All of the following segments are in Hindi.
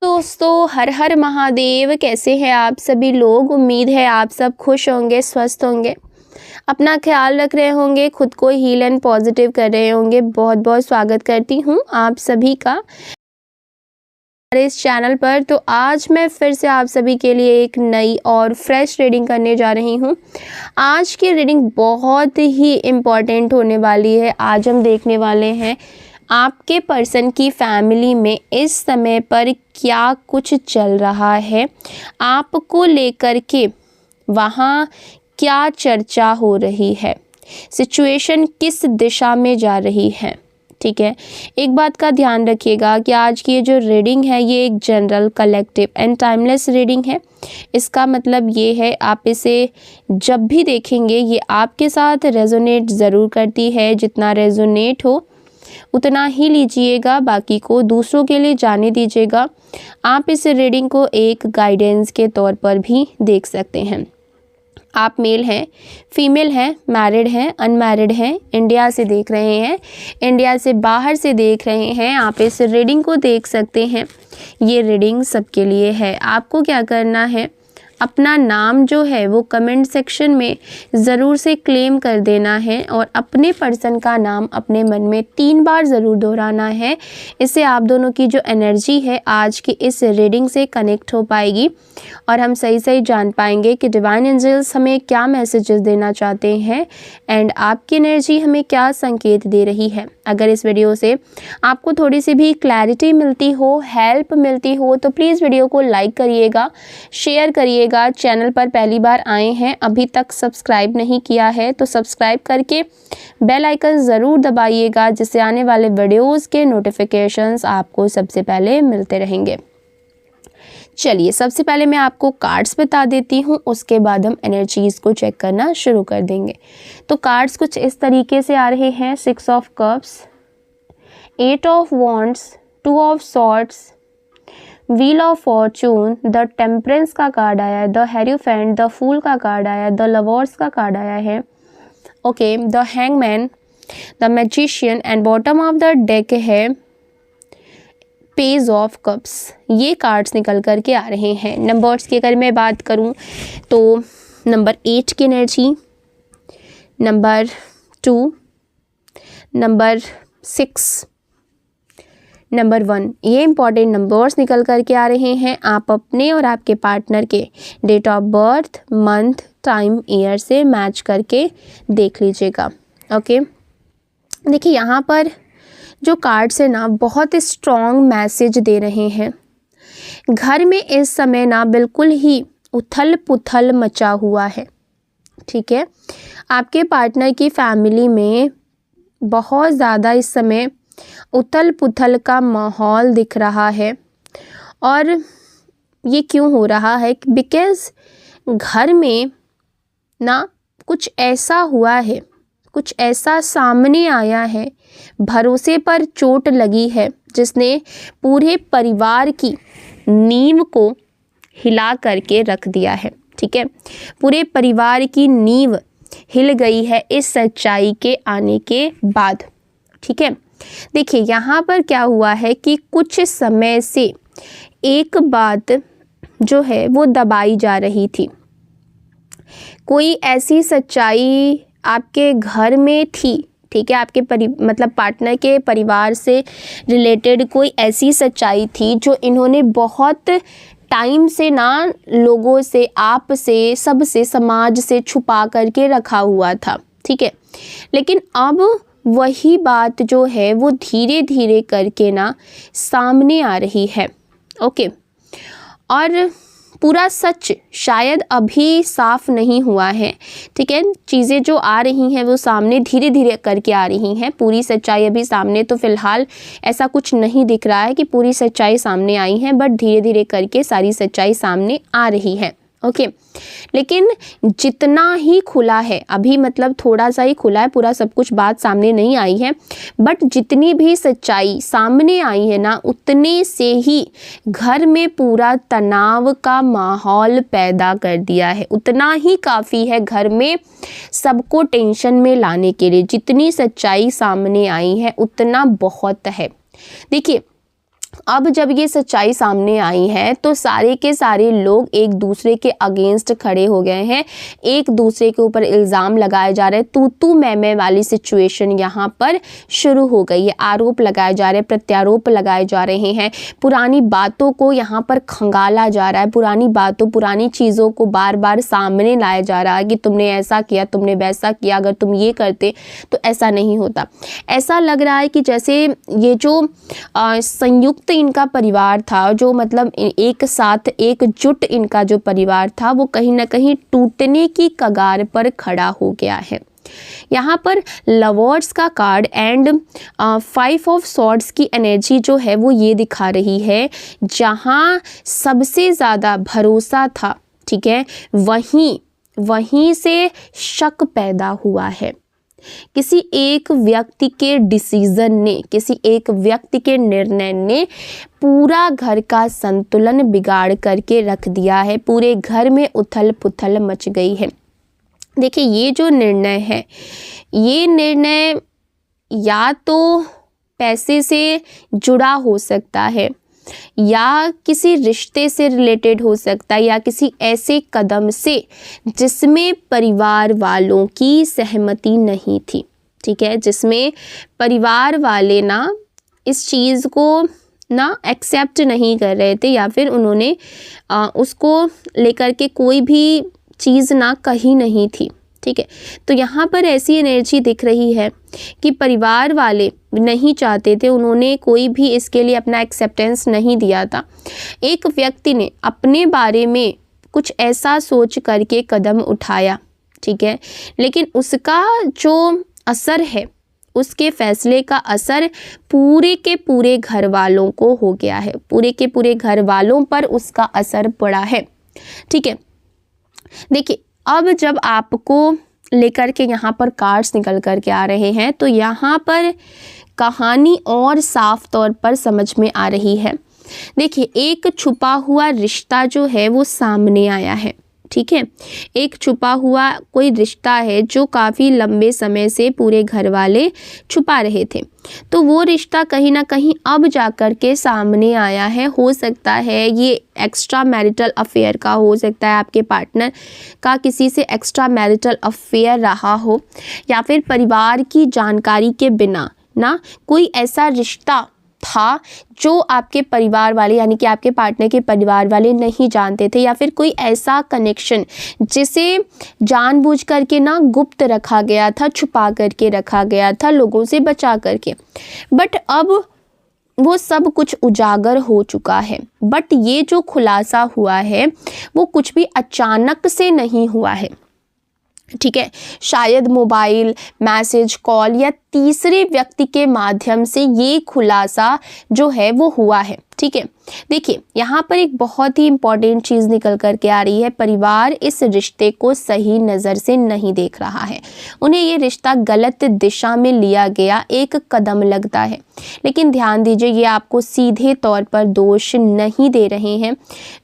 दोस्तों, हर हर महादेव। कैसे हैं आप सभी लोग? उम्मीद है आप सब खुश होंगे, स्वस्थ होंगे, अपना ख्याल रख रहे होंगे, खुद को हील एंड पॉजिटिव कर रहे होंगे। बहुत बहुत स्वागत करती हूँ आप सभी का हमारे इस चैनल पर। तो आज मैं फिर से आप सभी के लिए एक नई और फ्रेश रीडिंग करने जा रही हूँ। आज की रीडिंग बहुत ही इम्पॉर्टेंट होने वाली है। आज हम देखने वाले हैं आपके पर्सन की फैमिली में इस समय पर क्या कुछ चल रहा है, आपको लेकर के वहाँ क्या चर्चा हो रही है, सिचुएशन किस दिशा में जा रही है। ठीक है, एक बात का ध्यान रखिएगा कि आज की ये जो रीडिंग है ये एक general, collective and timeless reading है। इसका मतलब ये है आप इसे जब भी देखेंगे ये आपके साथ रेजोनेट ज़रूर करती है। जितना रेजोनेट हो उतना ही लीजिएगा, बाकी को दूसरों के लिए जाने दीजिएगा। आप इस रीडिंग को एक गाइडेंस के तौर पर भी देख सकते हैं। आप मेल हैं, फीमेल हैं, मैरिड हैं, अनमैरिड हैं, इंडिया से देख रहे हैं, इंडिया से बाहर से देख रहे हैं, आप इस रीडिंग को देख सकते हैं। ये रीडिंग सबके लिए है। आपको क्या करना है, अपना नाम जो है वो कमेंट सेक्शन में ज़रूर से क्लेम कर देना है और अपने पर्सन का नाम अपने मन में 3 बार ज़रूर दोहराना है। इससे आप दोनों की जो एनर्जी है आज की इस रीडिंग से कनेक्ट हो पाएगी और हम सही सही जान पाएंगे कि डिवाइन एंजल्स हमें क्या मैसेजेस देना चाहते हैं एंड आपकी एनर्जी हमें क्या संकेत दे रही है। अगर इस वीडियो से आपको थोड़ी सी भी क्लैरिटी मिलती हो, हेल्प मिलती हो, तो प्लीज़ वीडियो को लाइक करिएगा, शेयर करिएगा। चैनल पर पहली बार आए हैं, अभी तक सब्सक्राइब नहीं किया है तो सब्सक्राइब करके बेल आइकन ज़रूर दबाइएगा, जिससे आने वाले वीडियोस के नोटिफिकेशंस आपको सबसे पहले मिलते रहेंगे। चलिए, सबसे पहले मैं आपको कार्ड्स बता देती हूँ, उसके बाद हम एनर्जीज़ को चेक करना शुरू कर देंगे। तो कार्ड्स कुछ इस तरीके से आ रहे हैं। 6 of cups, 8 of wands, 2 of swords, wheel of Fortune, the temperance का कार्ड आया है, द हेरोफेंट, द फूल का कार्ड आया है, द लवर्स का कार्ड आया है, okay, the hangman, the magician and bottom of the deck है पेज ऑफ कप्स। ये कार्ड्स निकल कर के आ रहे हैं। नंबर्स की अगर मैं बात करूं तो नंबर 8 की एनर्जी, नंबर 2, नंबर 6, नंबर 1, ये इंपॉर्टेंट नंबर्स निकल कर के आ रहे हैं। आप अपने और आपके पार्टनर के date of birth, month, time, year से मैच करके देख लीजिएगा। ओके, देखिए यहाँ पर जो कार्ड्स है ना बहुत स्ट्रॉन्ग मैसेज दे रहे हैं। घर में इस समय ना बिल्कुल ही उथल पुथल मचा हुआ है। ठीक है, आपके पार्टनर की फैमिली में बहुत ज़्यादा इस समय उथल पुथल का माहौल दिख रहा है। और ये क्यों हो रहा है? बिकॉज़ घर में ना कुछ ऐसा हुआ है, कुछ ऐसा सामने आया है, भरोसे पर चोट लगी है जिसने पूरे परिवार की नींव को हिला करके रख दिया है। ठीक है, पूरे परिवार की नींव हिल गई है इस सच्चाई के आने के बाद। ठीक है, देखिए यहाँ पर क्या हुआ है कि कुछ समय से एक बात जो है वो दबाई जा रही थी। कोई ऐसी सच्चाई आपके घर में थी, ठीक है, आपके मतलब पार्टनर के परिवार से रिलेटेड कोई ऐसी सच्चाई थी जो इन्होंने बहुत टाइम से ना लोगों से, आप से, सबसे, समाज से छुपा करके रखा हुआ था। ठीक है, लेकिन अब वही बात जो है वो धीरे धीरे करके ना सामने आ रही है। ओके, और पूरा सच शायद अभी साफ नहीं हुआ है। ठीक है, चीज़ें जो आ रही हैं वो सामने धीरे धीरे करके आ रही हैं। पूरी सच्चाई अभी सामने तो फ़िलहाल ऐसा कुछ नहीं दिख रहा है कि पूरी सच्चाई सामने आई है, बट धीरे धीरे करके सारी सच्चाई सामने आ रही है। ओके, लेकिन जितना ही खुला है अभी, मतलब थोड़ा सा ही खुला है, पूरा सब कुछ बात सामने नहीं आई है, बट जितनी भी सच्चाई सामने आई है ना उतने से ही घर में पूरा तनाव का माहौल पैदा कर दिया है। उतना ही काफ़ी है घर में सबको टेंशन में लाने के लिए। जितनी सच्चाई सामने आई है उतना बहुत है। देखिए, अब जब ये सच्चाई सामने आई है तो सारे के सारे लोग एक दूसरे के अगेंस्ट खड़े हो गए हैं, एक दूसरे के ऊपर इल्ज़ाम लगाए जा रहे हैं, तू मैं वाली सिचुएशन यहाँ पर शुरू हो गई है। आरोप लगाए जा रहे हैं, प्रत्यारोप लगाए जा रहे हैं, पुरानी बातों को यहाँ पर खंगाला जा रहा है, पुरानी बातों पुरानी चीज़ों को बार बार सामने लाया जा रहा है कि तुमने ऐसा किया, तुमने वैसा किया, अगर तुम ये करते तो ऐसा नहीं होता। ऐसा लग रहा है कि जैसे ये जो संयुक्त इनका परिवार था, जो मतलब एक साथ एकजुट इनका जो परिवार था, वो कहीं ना कहीं टूटने की कगार पर खड़ा हो गया है। यहाँ पर लवर्स का कार्ड एंड 5 ऑफ स्वॉर्ड्स की एनर्जी जो है वो ये दिखा रही है, जहाँ सबसे ज़्यादा भरोसा था, ठीक है, वहीं से शक पैदा हुआ है। किसी एक व्यक्ति के डिसीजन ने, किसी एक व्यक्ति के निर्णय ने पूरा घर का संतुलन बिगाड़ करके रख दिया है, पूरे घर में उथल पुथल मच गई है। देखिए, ये जो निर्णय है, ये निर्णय या तो पैसे से जुड़ा हो सकता है, या किसी रिश्ते से रिलेटेड हो सकता है, या किसी ऐसे कदम से जिसमें परिवार वालों की सहमति नहीं थी, ठीक है, जिसमें परिवार वाले ना इस चीज़ को ना एक्सेप्ट नहीं कर रहे थे, या फिर उन्होंने उसको लेकर के कोई भी चीज़ ना कही नहीं थी, ठीक है। तो यहाँ पर ऐसी एनर्जी दिख रही है कि परिवार वाले नहीं चाहते थे, उन्होंने कोई भी इसके लिए अपना एक्सेप्टेंस नहीं दिया था। एक व्यक्ति ने अपने बारे में कुछ ऐसा सोच करके कदम उठाया, ठीक है, लेकिन उसका जो असर है, उसके फैसले का असर पूरे के पूरे घर वालों को हो गया है, पूरे के पूरे घर वालों पर उसका असर पड़ा है, ठीक है। देखिए, अब जब आपको लेकर के यहाँ पर कार्ड्स निकल कर के आ रहे हैं, तो यहाँ पर कहानी और साफ तौर पर समझ में आ रही है। देखिए, एक छुपा हुआ रिश्ता जो है वो सामने आया है, ठीक है। एक छुपा हुआ कोई रिश्ता है जो काफ़ी लंबे समय से पूरे घर वाले छुपा रहे थे, तो वो रिश्ता कहीं ना कहीं अब जाकर के सामने आया है। हो सकता है ये एक्स्ट्रा मैरिटल अफेयर का, हो सकता है आपके पार्टनर का किसी से एक्स्ट्रा मैरिटल अफेयर रहा हो, या फिर परिवार की जानकारी के बिना ना कोई ऐसा रिश्ता था जो आपके परिवार वाले यानी कि आपके पार्टनर के परिवार वाले नहीं जानते थे, या फिर कोई ऐसा कनेक्शन जिसे जानबूझ करके ना गुप्त रखा गया था, छुपा करके रखा गया था, लोगों से बचा करके। बट अब वो सब कुछ उजागर हो चुका है। बट ये जो खुलासा हुआ है वो कुछ भी अचानक से नहीं हुआ है, ठीक है। शायद मोबाइल, मैसेज, कॉल या तीसरे व्यक्ति के माध्यम से ये खुलासा जो है वो हुआ है, ठीक है। देखिए, यहाँ पर एक बहुत ही इम्पॉर्टेंट चीज़ निकल कर के आ रही है। परिवार इस रिश्ते को सही नज़र से नहीं देख रहा है, उन्हें ये रिश्ता गलत दिशा में लिया गया एक कदम लगता है। लेकिन ध्यान दीजिए, ये आपको सीधे तौर पर दोष नहीं दे रहे हैं,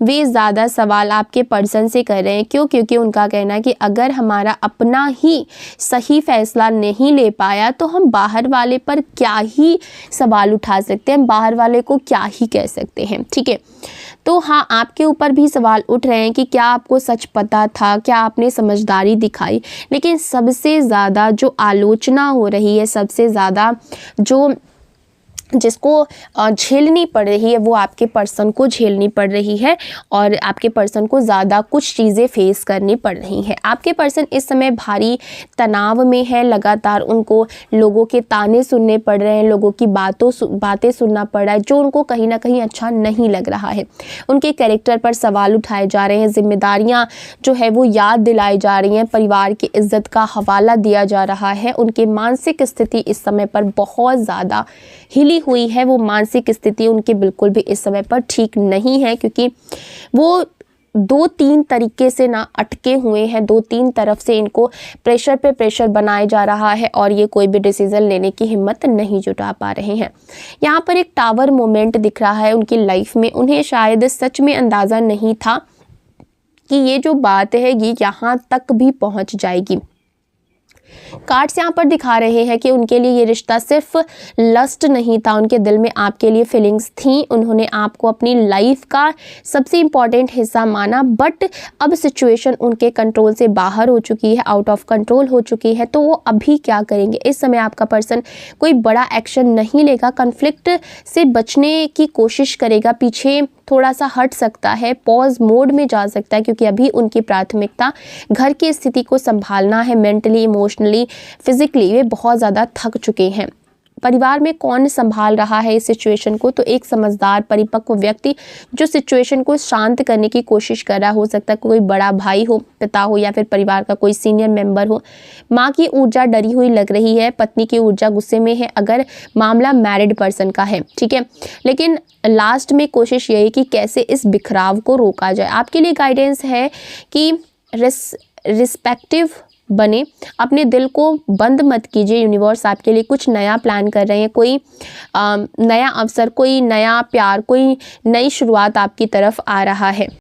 वे ज़्यादा सवाल आपके पर्सन से कर रहे हैं। क्यों? क्योंकि उनका कहना है कि अगर हमारा अपना ही सही फैसला नहीं ले पाया तो हम बाहर वाले पर क्या ही सवाल उठा सकते हैं, बाहर वाले को क्या ही कह सकते हैं, ठीक है। तो हाँ, आपके ऊपर भी सवाल उठ रहे हैं कि क्या आपको सच पता था, क्या आपने समझदारी दिखाई। लेकिन सबसे ज़्यादा जो आलोचना हो रही है, सबसे ज़्यादा जो जिसको झेलनी पड़ रही है वो आपके पर्सन को झेलनी पड़ रही है, और आपके पर्सन को ज़्यादा कुछ चीज़ें फेस करनी पड़ रही हैं। आपके पर्सन इस समय भारी तनाव में है, लगातार उनको लोगों के ताने सुनने पड़ रहे हैं, लोगों की बातें सुनना पड़ रहा है जो उनको कहीं ना कहीं अच्छा नहीं लग रहा है। उनके कैरेक्टर पर सवाल उठाए जा रहे हैं, जिम्मेदारियाँ जो है वो याद दिलाई जा रही हैं, परिवार की इज्जत का हवाला दिया जा रहा है। उनकी मानसिक स्थिति इस समय पर बहुत ज़्यादा हिली हुई है, वो मानसिक स्थिति उनकी बिल्कुल भी इस समय पर ठीक नहीं है, क्योंकि वो 2-3 तरीके से ना अटके हुए हैं, 2-3 तरफ से इनको प्रेशर पे प्रेशर बनाया जा रहा है, और ये कोई भी डिसीजन लेने की हिम्मत नहीं जुटा पा रहे हैं। यहाँ पर एक टावर मोमेंट दिख रहा है उनकी लाइफ में। उन्हें शायद सच में अंदाज़ा नहीं था कि ये जो बात है ये यहाँ तक भी पहुँच जाएगी। कार्ड्स यहाँ पर दिखा रहे हैं कि उनके लिए ये रिश्ता सिर्फ लस्ट नहीं था, उनके दिल में आपके लिए फीलिंग्स थी, उन्होंने आपको अपनी लाइफ का सबसे इम्पॉर्टेंट हिस्सा माना, बट अब सिचुएशन उनके कंट्रोल से बाहर हो चुकी है, आउट ऑफ कंट्रोल हो चुकी है। तो वो अभी क्या करेंगे? इस समय आपका पर्सन कोई बड़ा एक्शन नहीं लेगा, कन्फ्लिक्ट से बचने की कोशिश करेगा, पीछे थोड़ा सा हट सकता है, पॉज मोड में जा सकता है, क्योंकि अभी उनकी प्राथमिकता घर की स्थिति को संभालना है। मेंटली, इमोशनली, फिजिकली वे बहुत ज़्यादा थक चुके हैं। परिवार में कौन संभाल रहा है इस सिचुएशन को? तो एक समझदार परिपक्व व्यक्ति जो सिचुएशन को शांत करने की कोशिश कर रहा हो सकता है कोई बड़ा भाई हो, पिता हो, या फिर परिवार का कोई सीनियर मेंबर हो। माँ की ऊर्जा डरी हुई लग रही है, पत्नी की ऊर्जा गुस्से में है अगर मामला मैरिड पर्सन का है, ठीक है। लेकिन लास्ट में कोशिश यही कि कैसे इस बिखराव को रोका जाए। आपके लिए गाइडेंस है कि रिस्पेक्टिव बने, अपने दिल को बंद मत कीजिए। यूनिवर्स आपके लिए कुछ नया प्लान कर रहे हैं, कोई नया अवसर, कोई नया प्यार, कोई नई शुरुआत आपकी तरफ आ रहा है।